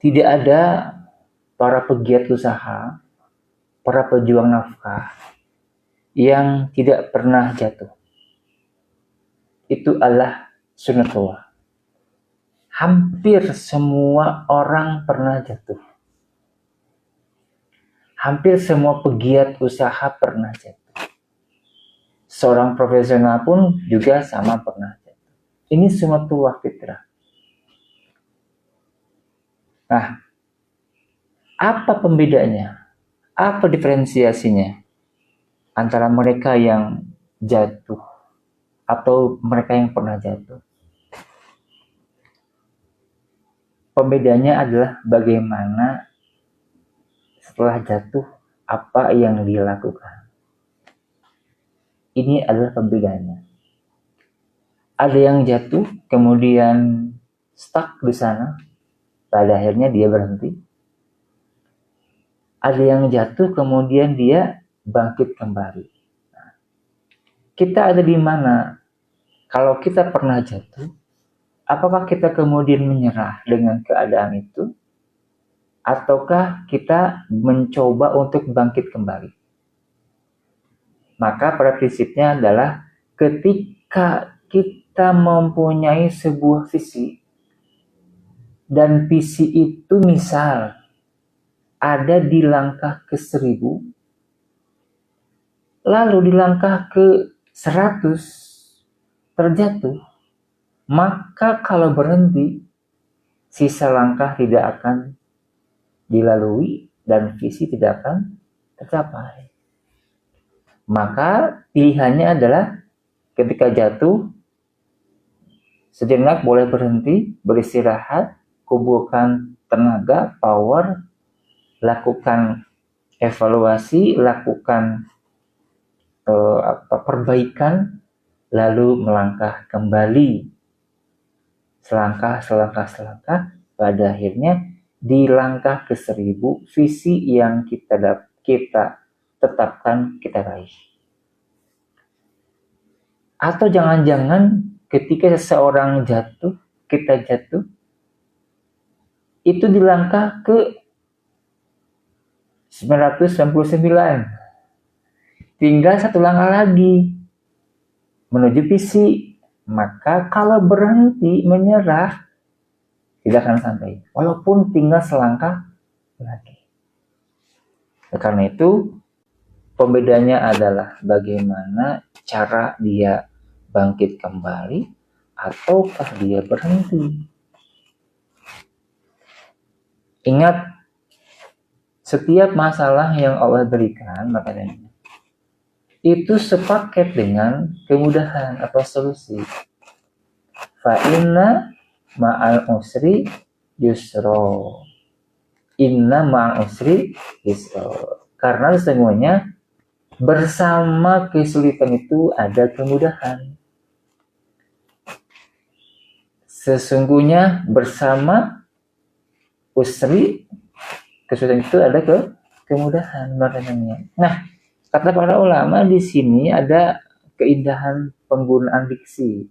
Tidak ada para pegiat usaha, para pejuang nafkah yang tidak pernah jatuh. Itu adalah sunnatullah. Hampir semua orang pernah jatuh. Hampir semua pegiat usaha pernah jatuh. Seorang profesional pun juga sama pernah jatuh. Ini sunnatullah fitrah. Nah, apa pembedanya? Apa diferensiasinya antara mereka yang jatuh atau mereka yang pernah jatuh? Pembedanya adalah bagaimana setelah jatuh apa yang dilakukan. Ini adalah pembedanya. Ada yang jatuh kemudian stuck di sana, pada akhirnya dia berhenti. Ada yang jatuh kemudian dia bangkit kembali. Nah, kita ada di mana? Kalau kita pernah jatuh, apakah kita kemudian menyerah dengan keadaan itu? Ataukah kita mencoba untuk bangkit kembali? Maka pada prinsipnya adalah ketika kita mempunyai sebuah visi, dan visi itu misal ada di langkah ke-1000, lalu di langkah ke-100 terjatuh, maka kalau berhenti, sisa langkah tidak akan dilalui dan visi tidak akan tercapai. Maka pilihannya adalah ketika jatuh, sejenak boleh berhenti, beristirahat, kumpulkan tenaga, power, lakukan evaluasi, lakukan perbaikan, lalu melangkah kembali selangkah, pada akhirnya di langkah ke-1000 visi yang kita tetapkan kita raih. Atau jangan-jangan ketika seseorang jatuh, kita jatuh, itu di langkah ke 999. Tinggal satu langkah lagi menuju visi. Maka kalau berhenti, menyerah, tidak akan sampai. Walaupun tinggal selangkah lagi. Karena itu, pembedanya adalah bagaimana cara dia bangkit kembali ataukah dia berhenti. Ingat, setiap masalah yang Allah berikan, makanya itu sepaket dengan kemudahan atau solusi. Fa inna ma'al usri yusro. Inna ma'al usri yusro. Karena sesungguhnya bersama kesulitan itu ada kemudahan. Sesungguhnya bersama usri, kesulitan itu ada kemudahan maknanya. Nah, kata para ulama di sini ada keindahan penggunaan diksi.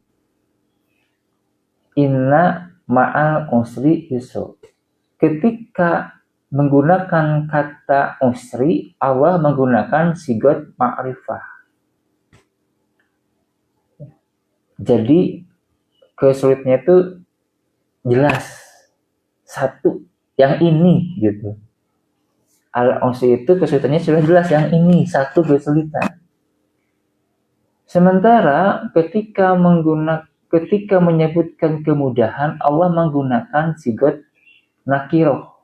Inna ma'al usri yusro. Ketika menggunakan kata usri, Allah menggunakan sigot ma'rifah. Jadi kesulitannya itu jelas, satu, yang ini gitu. Al-usri itu kesulitannya sudah jelas, yang ini satu kesulitan. Sementara ketika menyebutkan kemudahan, Allah menggunakan sigot nakiroh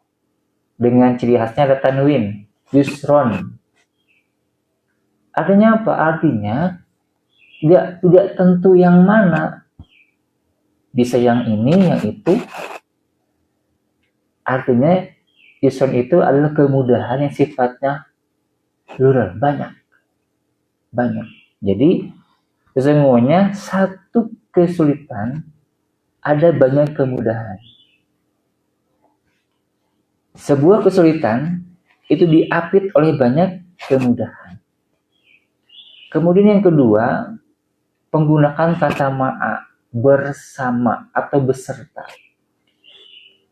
dengan ciri khasnya ada tanwin, yusron. Artinya apa? Artinya tidak tentu yang mana, bisa yang ini, yang itu. Artinya yusron itu adalah kemudahan yang sifatnya plural, banyak. Jadi sesungguhnya satu kesulitan ada banyak kemudahan. Sebuah kesulitan itu diapit oleh banyak kemudahan. Kemudian yang kedua, penggunaan kata ma'a, bersama atau beserta.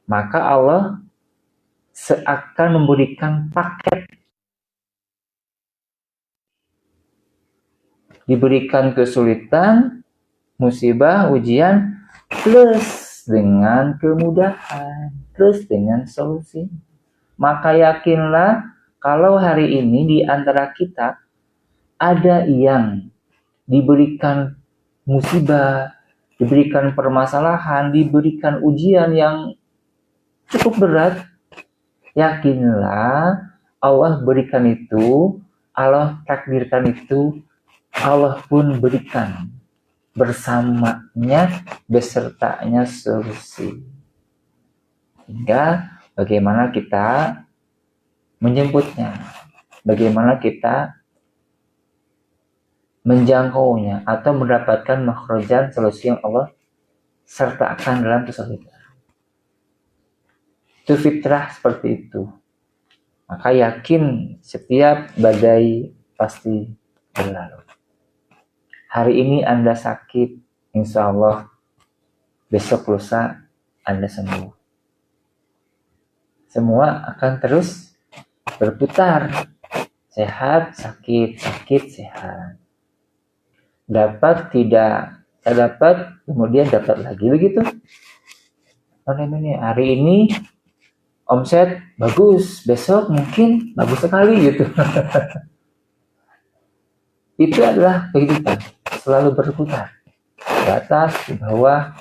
Maka Allah seakan memberikan paket, diberikan kesulitan, musibah, ujian, plus dengan kemudahan, plus dengan solusi. Maka yakinlah kalau hari ini di antara kita ada yang diberikan musibah, diberikan permasalahan, diberikan ujian yang cukup berat, yakinlah Allah berikan itu, Allah takdirkan itu, Allah pun berikan bersamanya, besertanya solusi. Hingga bagaimana kita menjemputnya, bagaimana kita menjangkaunya atau mendapatkan makhrajan solusi yang Allah sertakan dalam kesulitan. Itu fitrah seperti itu. Maka yakin setiap badai pasti berlalu. Hari ini Anda sakit, insya Allah besok lusa Anda sembuh. Semua akan terus berputar. Sehat, sakit, sakit, sehat. Dapat, tidak dapat, kemudian dapat lagi, begitu. Hari ini omset bagus, besok mungkin bagus sekali gitu. Itu adalah kehidupan, selalu berputar. Di atas, di bawah,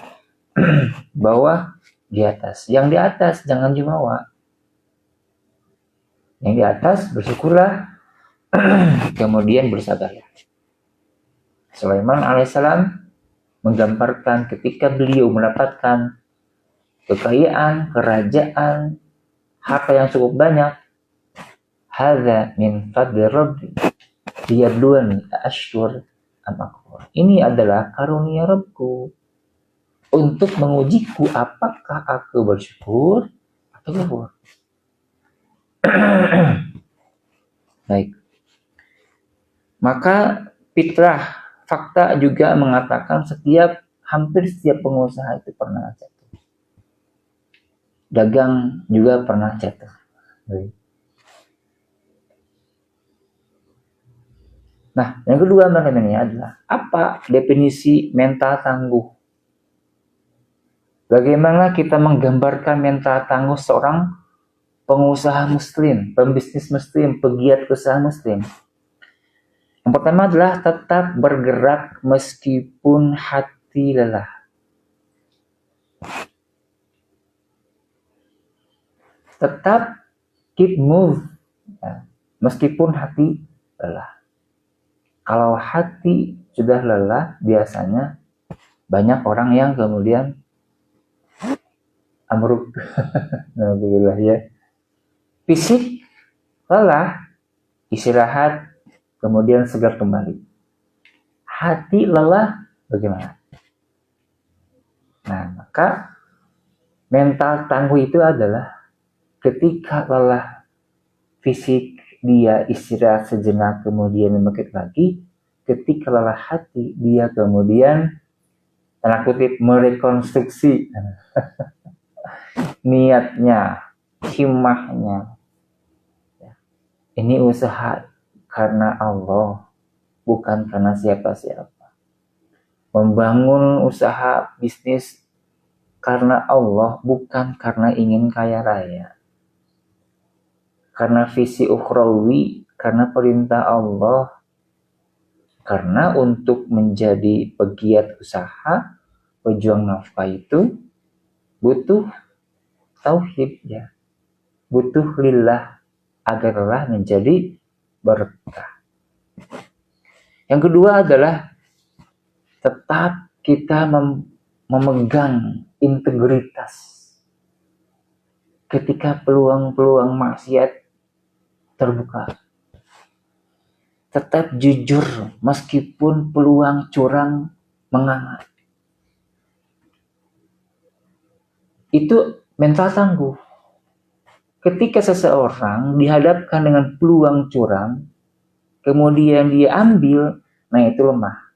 bawah, di atas. Yang di atas jangan jumawa. Yang di atas bersyukurlah, kemudian bersabarlah. Sulaiman alaihissalam menggambarkan ketika beliau mendapatkan kekayaan, kerajaan, harta yang cukup banyak, hadza min fadli rabbi liyabluwani ashkur am akfur. Ini adalah karunia Rabbku untuk mengujiku apakah aku bersyukur atau kufur. Baik. Maka fitrah, fakta juga mengatakan hampir setiap pengusaha itu pernah jatuh. Dagang juga pernah jatuh. Baik. Nah, yang kedua ini adalah apa definisi mental tangguh? Bagaimana kita menggambarkan mental tangguh seorang pengusaha muslim, pembisnis muslim, pegiat usaha muslim? Yang pertama adalah tetap bergerak meskipun hati lelah. Tetap keep move, ya, meskipun hati lelah. Kalau hati sudah lelah, biasanya banyak orang yang kemudian amruk. Alhamdulillah ya. Fisik lelah, istirahat, kemudian segar kembali. Hati lelah, bagaimana? Nah, maka mental tangguh itu adalah ketika lelah fisik, dia istirahat sejenak, kemudian bangkit lagi. Ketika lelah hati, dia kemudian tanda kutip merekonstruksi niatnya, himmahnya. Ini usaha karena Allah, bukan karena siapa-siapa. Membangun usaha bisnis karena Allah, bukan karena ingin kaya raya. Karena visi ukhrawi, karena perintah Allah. Karena untuk menjadi pegiat usaha, pejuang nafkah itu butuh tauhid, ya. Butuh lillah agarlah menjadi berkah. Yang kedua adalah tetap kita memegang integritas ketika peluang-peluang maksiat terbuka. Tetap jujur meskipun peluang curang menganga. Itu mental tangguh. Ketika seseorang dihadapkan dengan peluang curang, kemudian dia ambil, nah itu lemah.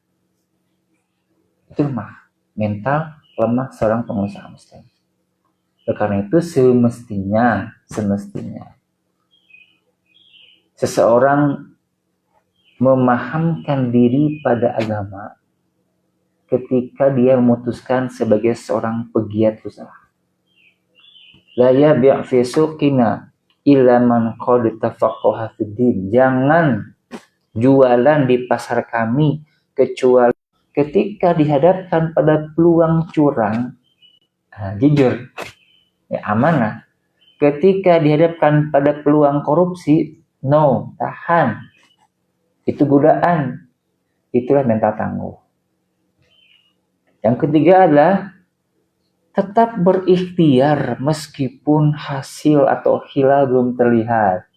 Itu lemah. Mental lemah seorang pengusaha muslim. Karena itu semestinya semestinya. Seseorang memahamkan diri pada agama ketika dia memutuskan sebagai seorang pegiat usaha. La yabi' fi suqina illa man qad tafaqaha fid din. Jangan jualan di pasar kami kecuali ketika dihadapkan pada peluang curang, jujur, ya amanah. Ketika dihadapkan pada peluang korupsi, no, tahan. Itu godaan. Itulah mental tangguh. Yang ketiga adalah tetap berikhtiar meskipun hasil atau hilal belum terlihat.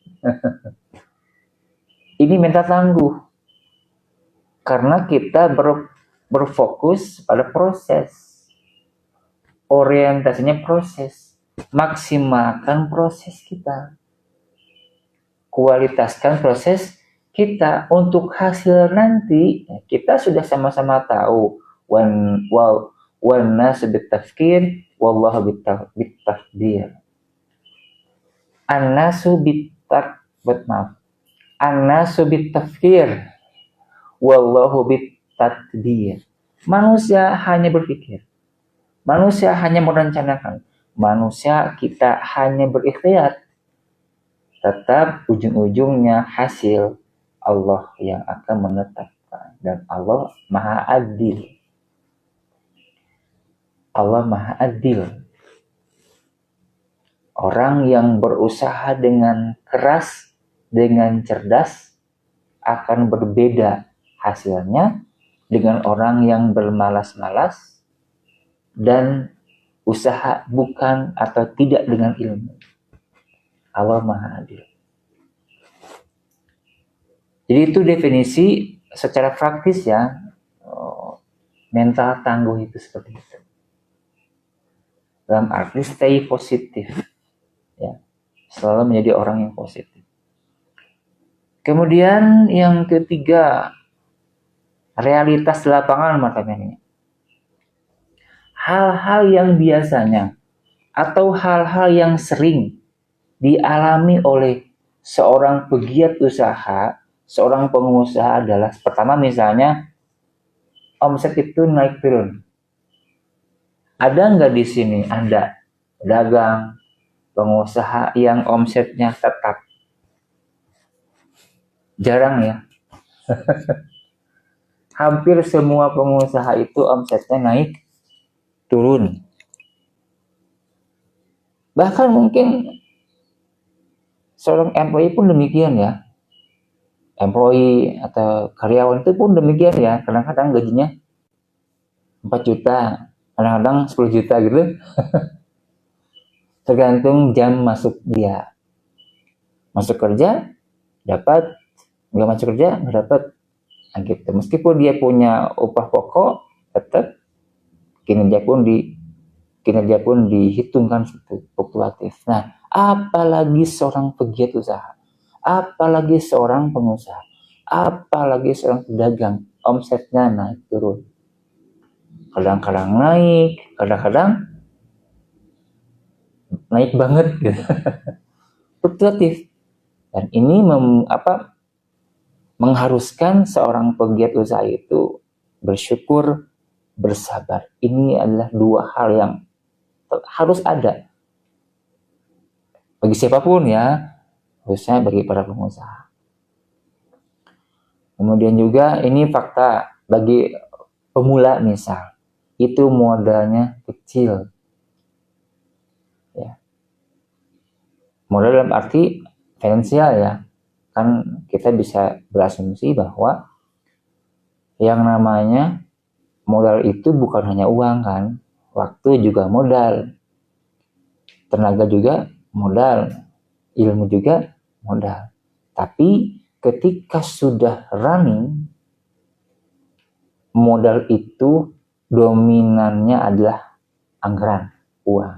Ini mental tangguh. Karena kita berfokus pada proses. Orientasinya proses. Maksimalkan proses kita. Kualitaskan proses kita. Untuk hasil nanti, kita sudah sama-sama tahu. Wan nas bitafkir, wallahu bitafdir. An-nasu bitafkir, wallahu bitadbir. Manusia hanya berpikir. Manusia hanya merencanakan. Manusia kita hanya berikhtiar. Tetap ujung-ujungnya hasil Allah yang akan menetapkan. Dan Allah Maha Adil. Allah Maha Adil. Orang yang berusaha dengan keras, dengan cerdas, akan berbeda hasilnya dengan orang yang bermalas-malas dan usaha bukan atau tidak dengan ilmu. Allah Maha Adil. Jadi itu definisi secara praktis ya, mental tangguh itu seperti itu. Dalam arti stay positif, ya, selalu menjadi orang yang positif. Kemudian yang ketiga, realitas lapangan macam ini. Hal-hal yang biasanya atau hal-hal yang sering dialami oleh seorang pegiat usaha, seorang pengusaha adalah pertama misalnya omset itu naik turun. Ada nggak di sini Anda dagang, pengusaha yang omsetnya tetap? Jarang ya. Hampir semua pengusaha itu omsetnya naik turun. Bahkan mungkin seorang employee pun demikian ya. Employee atau karyawan itu pun demikian ya. Kadang-kadang gajinya 4 juta, kadang-kadang 10 juta gitu. Tergantung jam masuk dia. Masuk kerja dapat, nggak masuk kerja nggak dapat. Nah, gitu. Meskipun dia punya upah pokok, tetap kinerja pun dihitungkan fluktuatif. Nah, apalagi seorang pegiat usaha, apalagi seorang pengusaha, apalagi seorang pedagang, omsetnya naik turun. Kadang-kadang naik, kadang-kadang naik banget gitu. Fluktuatif. Dan ini mengharuskan seorang pegiat usaha itu bersyukur, bersabar. Ini adalah dua hal yang harus ada bagi siapapun ya, khususnya bagi para pengusaha. Kemudian juga ini fakta bagi pemula misal, itu modalnya kecil. Ya. Modal dalam arti finansial ya. Kan kita bisa berasumsi bahwa yang namanya modal itu bukan hanya uang kan, waktu juga modal, tenaga juga modal, ilmu juga modal. Tapi ketika sudah running, modal itu dominannya adalah anggaran, uang.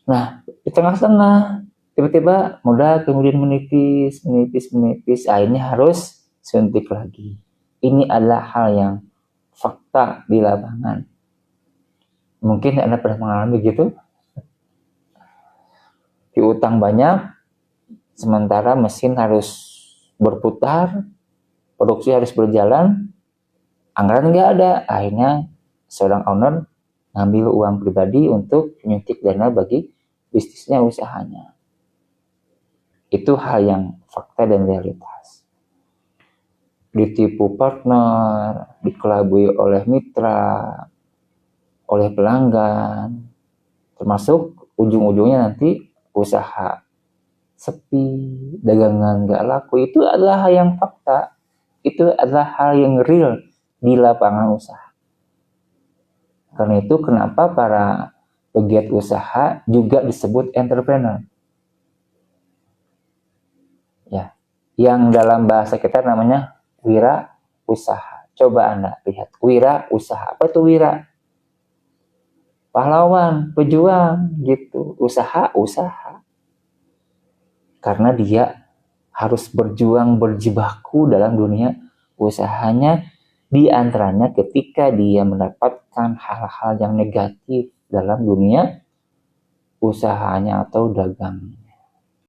Nah, di tengah-tengah tiba-tiba modal kemudian menipis, akhirnya harus suntik lagi. Ini adalah hal yang fakta di lapangan. Mungkin Anda pernah mengalami begitu? utang banyak, sementara mesin harus berputar, produksi harus berjalan, anggaran nggak ada. Akhirnya seorang owner ngambil uang pribadi untuk nyuntik dana bagi bisnisnya, usahanya. Itu hal yang fakta dan realitas. Ditipu partner, dikelabui oleh mitra, oleh pelanggan, termasuk ujung-ujungnya nanti usaha sepi, dagangan nggak laku. Itu adalah hal yang fakta. Itu adalah hal yang real di lapangan usaha. Karena itu kenapa para pegiat usaha juga disebut entrepreneur. Ya, yang dalam bahasa kita namanya wira usaha. Coba Anda lihat, wira usaha. Apa itu wira? Pahlawan, pejuang gitu. Usaha. Karena dia harus berjuang, berjibaku dalam dunia usahanya, di antaranya ketika dia mendapatkan hal-hal yang negatif dalam dunia usahanya atau dagang.